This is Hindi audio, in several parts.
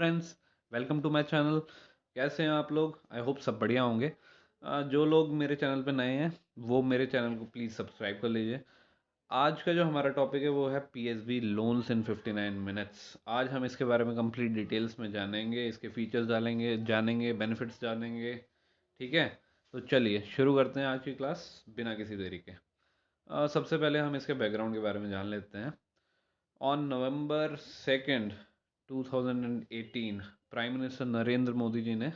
Friends, welcome to my channel. कैसे हैं आप लोग? आई होप सब बढ़िया होंगे। जो लोग मेरे चैनल पे नए हैं वो मेरे चैनल को प्लीज़ सब्सक्राइब कर लीजिए। आज का जो हमारा टॉपिक है वो है पीएसबी लोन्स इन 59 मिनट्स। आज हम इसके बारे में कंप्लीट डिटेल्स में जानेंगे, इसके फीचर्स जानेंगे बेनिफिट्स जानेंगे। ठीक है, तो चलिए शुरू करते हैं आज की क्लास बिना किसी देरी के। सबसे पहले हम इसके बैकग्राउंड के बारे में जान लेते हैं। On November 2nd 2018 prime minister Narendra Modi ji ने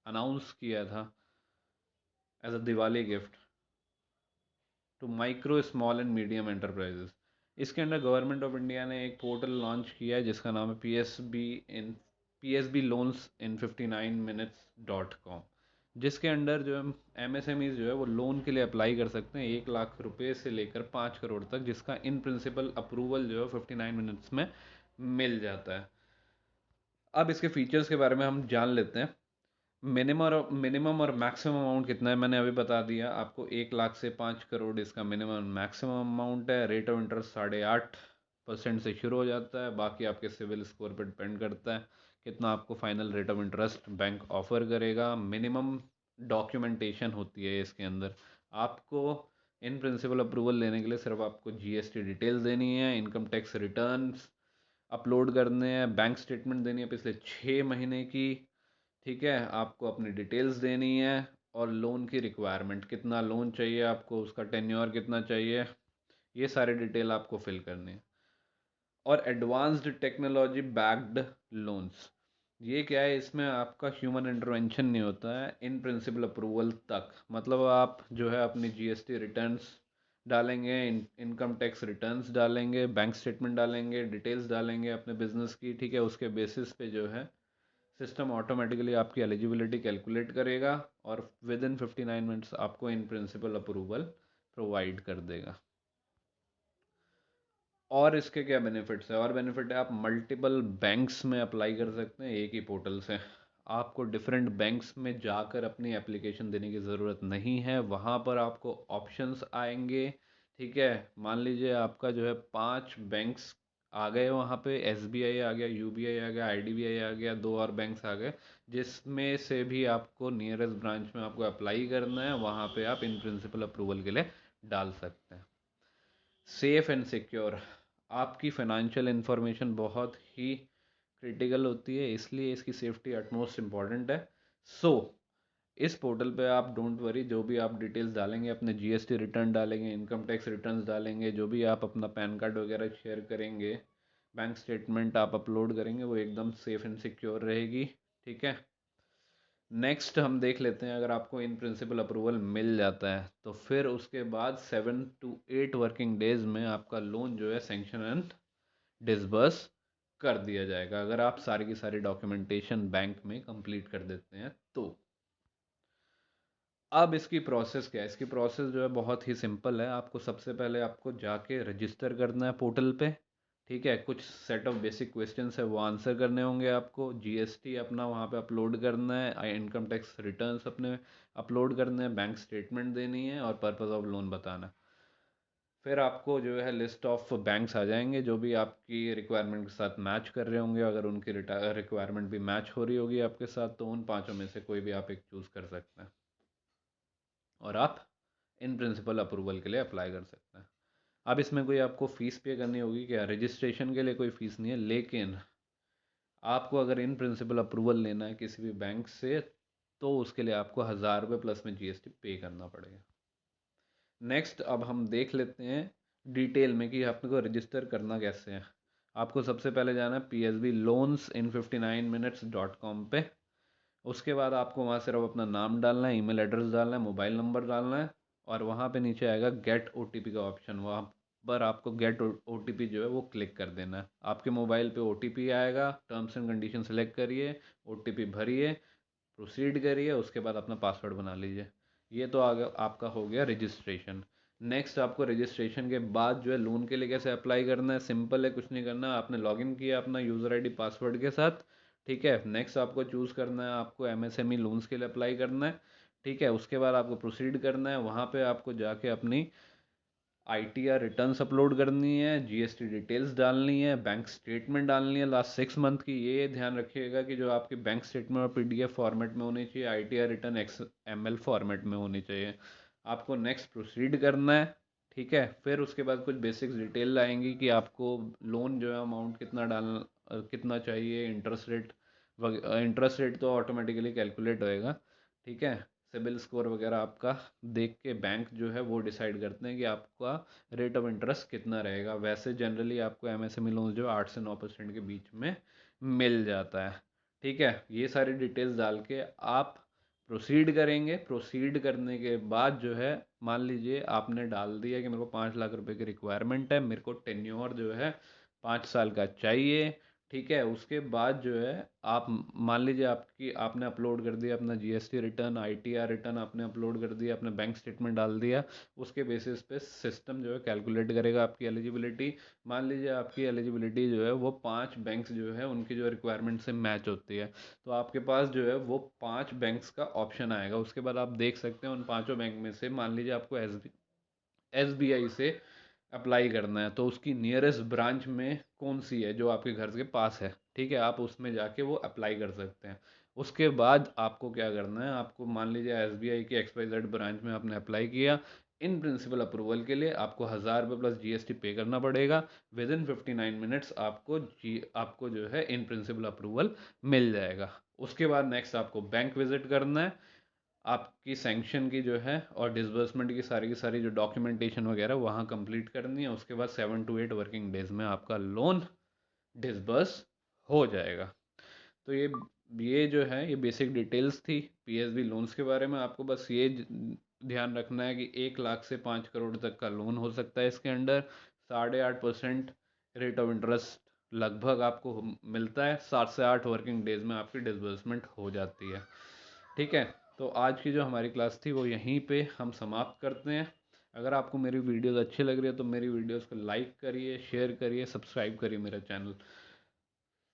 अनाउंस किया था as a Diwali gift to micro small and medium enterprises. इसके अंडर गवर्नमेंट ऑफ इंडिया ने एक पोर्टल लॉन्च किया है जिसका नाम है P S B loans in 59 minutes.com, जिसके अंडर जो है एमएसएमईज जो है वो लोन के लिए अप्लाई कर सकते हैं 1 लाख रुपए से लेकर 5 करोड़ तक, जिसका इन प्रिंसिपल अप्रूवल जो है 59 मिनट्स में मिल जाता है। अब इसके फीचर्स के बारे में हम जान लेते हैं। मिनिमम और मैक्सिमम अमाउंट कितना है मैंने अभी बता दिया आपको। 1 लाख से 5 करोड़ इसका मिनिमम मैक्सिमम अमाउंट है। रेट ऑफ इंटरेस्ट 8.5% से शुरू हो जाता है। बाकी आपके सिविल स्कोर पर डिपेंड करता है कितना आपको final rate of interest bank offer करेगा। मिनिमम डॉक्यूमेंटेशन होती है इसके अंदर। आपको इन प्रिंसिपल अप्रूवल लेने के लिए सिर्फ आपको जीएसटी डिटेल्स देनी है, इनकम टैक्स रिटर्न्स अपलोड करने हैं, बैंक स्टेटमेंट देनी है पिछले 6 महीने की। ठीक है, आपको अपनी डिटेल्स देनी है और लोन की रिक्वायरमेंट, कितना लोन चाहिए आपको, उसका टेन्योर कितना चाहिए, ये सारे डिटेल आपको फिल करनी है। और एडवांस्ड टेक्नोलॉजी बैक्ड लोन्स, ये क्या है, इसमें आपका ह्यूमन इंटरवेंशन नहीं होता है इन प्रिंसिपल अप्रूवल तक। मतलब आप जो है अपनी जीएसटी रिटर्न्स डालेंगे, इनकम टैक्स रिटर्न्स डालेंगे, बैंक स्टेटमेंट डालेंगे, डिटेल्स डालेंगे अपने बिजनेस की। ठीक है, उसके बेसिस पे जो है सिस्टम ऑटोमेटिकली आपकी एलिजिबिलिटी कैलकुलेट करेगा और विद इन 59 मिनट्स आपको इन प्रिंसिपल अप्रूवल प्रोवाइड कर देगा। और इसके क्या बेनिफिट्स है? और बेनिफिट है आप मल्टीपल बैंक्स में अप्लाई कर सकते हैं एक ही पोर्टल से। आपको डिफरेंट बैंक्स में जाकर अपनी एप्लीकेशन देने की ज़रूरत नहीं है। वहाँ पर आपको ऑप्शंस आएंगे। ठीक है, मान लीजिए आपका जो है 5 बैंक्स आ गए, वहाँ पे एसबीआई आ गया, यूबीआई आ गया, आईडीबीआई आ गया, 2 और बैंक्स आ गए, जिसमें से भी आपको नियरेस्ट ब्रांच में आपको अप्लाई करना है। वहाँ पे आप इन प्रिंसिपल अप्रूवल के लिए डाल सकते हैं। सेफ एंड सिक्योर, आपकी फाइनेंशियल इंफॉर्मेशन बहुत ही क्रिटिकल होती है, इसलिए इसकी सेफ्टी अटमोस्ट इम्पॉर्टेंट है। सो इस पोर्टल पे आप डोंट वरी, जो भी आप डिटेल्स डालेंगे, अपने जीएसटी रिटर्न डालेंगे, इनकम टैक्स रिटर्न्स डालेंगे, जो भी आप अपना पैन कार्ड वगैरह शेयर करेंगे, बैंक स्टेटमेंट आप अपलोड करेंगे, वो एकदम सेफ एंड सिक्योर रहेगी। ठीक है, नेक्स्ट हम देख लेते हैं। अगर आपको इन प्रिंसिपल अप्रूवल मिल जाता है तो फिर उसके बाद 7 to 8 वर्किंग डेज में आपका लोन जो है सेंक्शन एंड डिसबर्स कर दिया जाएगा, अगर आप सारी की सारी डॉक्यूमेंटेशन बैंक में कंप्लीट कर देते हैं तो। अब इसकी प्रोसेस क्या है? इसकी प्रोसेस जो है बहुत ही सिंपल है। आपको सबसे पहले आपको जाके रजिस्टर करना है पोर्टल पे। ठीक है, कुछ सेट ऑफ बेसिक क्वेश्चंस है वो आंसर करने होंगे आपको। जीएसटी अपना वहाँ पे अपलोड करना है, इनकम टैक्स रिटर्न्स अपने अपलोड करने हैं, बैंक स्टेटमेंट देनी है और पर्पस ऑफ लोन बताना है। फिर आपको जो है लिस्ट ऑफ बैंक्स आ जाएंगे जो भी आपकी रिक्वायरमेंट के साथ मैच कर रहे होंगे। अगर उनकी रिक्वायरमेंट भी मैच हो रही होगी आपके साथ तो उन पांचों में से कोई भी आप एक चूज़ कर सकते हैं और आप इन प्रिंसिपल अप्रूवल के लिए अप्लाई कर सकते हैं। अब इसमें कोई आपको फ़ीस पे करनी होगी क्या? रजिस्ट्रेशन के लिए कोई फ़ीस नहीं है, लेकिन आपको अगर इन प्रिंसिपल अप्रूवल लेना है किसी भी बैंक से तो उसके लिए आपको 1000 रुपये प्लस में जीएसटी पे करना पड़ेगा। नेक्स्ट अब हम देख लेते हैं डिटेल में कि आपको रजिस्टर करना कैसे है। आपको सबसे पहले जाना है psbloansin59minutes.com पे। उसके बाद आपको वहाँ सिर्फ अपना नाम डालना है, ईमेल एड्रेस डालना है, मोबाइल नंबर डालना है और वहाँ पे नीचे आएगा गेट ओटीपी का ऑप्शन। वहाँ पर आपको गेट ओटीपी जो है वो क्लिक कर देना है। आपके मोबाइल पे ओटीपी आएगा, टर्म्स एंड कंडीशन सेलेक्ट करिए, ओटीपी भरिए, प्रोसीड करिए, उसके बाद अपना पासवर्ड बना लीजिए। ये तो आ गया, आपका हो गया रजिस्ट्रेशन। नेक्स्ट आपको रजिस्ट्रेशन के बाद जो है लोन के लिए कैसे अप्लाई करना है, सिंपल है, कुछ नहीं करना। आपने लॉगिन किया अपना यूज़र आईडी पासवर्ड के साथ। ठीक है, नेक्स्ट आपको चूज़ करना है, आपको एमएसएमई लोन्स के लिए अप्लाई करना है। ठीक है, उसके बाद आपको प्रोसीड करना है। वहाँ पे आपको जाके अपनी ITR रिटर्न्स अपलोड करनी है, GST डिटेल्स डालनी है, बैंक स्टेटमेंट डालनी है लास्ट 6 मंथ की। ये ध्यान रखिएगा कि जो आपकी बैंक स्टेटमेंट और PDF फॉर्मेट में होनी चाहिए, ITR रिटर्न XML फॉर्मेट में होनी चाहिए। आपको नेक्स्ट प्रोसीड करना है, ठीक है। फिर उसके बाद कुछ बेसिक्स डिटेल आएंगी कि आपको लोन जो है अमाउंट कितना चाहिए, इंटरेस्ट रेट तो ऑटोमेटिकली कैलकुलेट होएगा, ठीक है। सिबिल स्कोर वगैरह आपका देख के बैंक जो है वो डिसाइड करते हैं कि आपका रेट ऑफ इंटरेस्ट कितना रहेगा। वैसे जनरली आपको MSME लोन जो 8 से 9% के बीच में मिल जाता है, ठीक है। ये सारी डिटेल्स डाल के आप प्रोसीड करेंगे। प्रोसीड करने के बाद जो है, मान लीजिए आपने डाल दिया कि मेरे को 5 लाख रुपए की रिक्वायरमेंट है, मेरे को टेन्योर जो है 5 साल का चाहिए, ठीक है। उसके बाद जो है आप मान लीजिए आपने अपलोड कर दिया अपना GST रिटर्न, ITR रिटर्न आपने अपलोड कर दिया, अपने बैंक स्टेटमेंट डाल दिया। उसके बेसिस पे सिस्टम जो है कैलकुलेट करेगा आपकी एलिजिबिलिटी। मान लीजिए आपकी एलिजिबिलिटी जो है वो 5 बैंक्स जो है उनकी जो रिक्वायरमेंट से मैच होती है, तो आपके पास जो है वो 5 बैंक्स का ऑप्शन आएगा। उसके बाद आप देख सकते हैं उन 5 बैंक में से मान लीजिए आपको SBI से अप्लाई करना है, तो उसकी नियरेस्ट ब्रांच में कौन सी है जो आपके घर के पास है, ठीक है, आप उसमें जाके वो अप्लाई कर सकते हैं। उसके बाद आपको क्या करना है, आपको मान लीजिए SBI की XYZ ब्रांच में आपने अप्लाई किया, इन प्रिंसिपल अप्रूवल के लिए आपको 1000 रुपये प्लस GST पे करना पड़ेगा। विद इन 59 मिनट्स आपको जो है इन प्रिंसिपल अप्रूवल मिल जाएगा। उसके बाद नेक्स्ट आपको बैंक विजिट करना है, आपकी सैंक्शन की जो है और डिसबर्समेंट की सारी जो डॉक्यूमेंटेशन वगैरह वहाँ कंप्लीट करनी है। उसके बाद 7 to 8 वर्किंग डेज में आपका लोन डिसबर्स हो जाएगा। तो ये जो है ये बेसिक डिटेल्स थी PSB लोन्स के बारे में। आपको बस ये ध्यान रखना है कि 1 लाख से 5 करोड़ तक का लोन हो सकता है इसके अंडर। 8.5% रेट ऑफ इंटरेस्ट लगभग आपको मिलता है। 7 से 8 वर्किंग डेज में आपकी डिसबर्समेंट हो जाती है, ठीक है। तो आज की जो हमारी क्लास थी वो यहीं पे हम समाप्त करते हैं। अगर आपको मेरी वीडियोस अच्छी लग रही है तो मेरी वीडियोस को लाइक करिए, शेयर करिए, सब्सक्राइब करिए मेरा चैनल।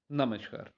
नमस्कार।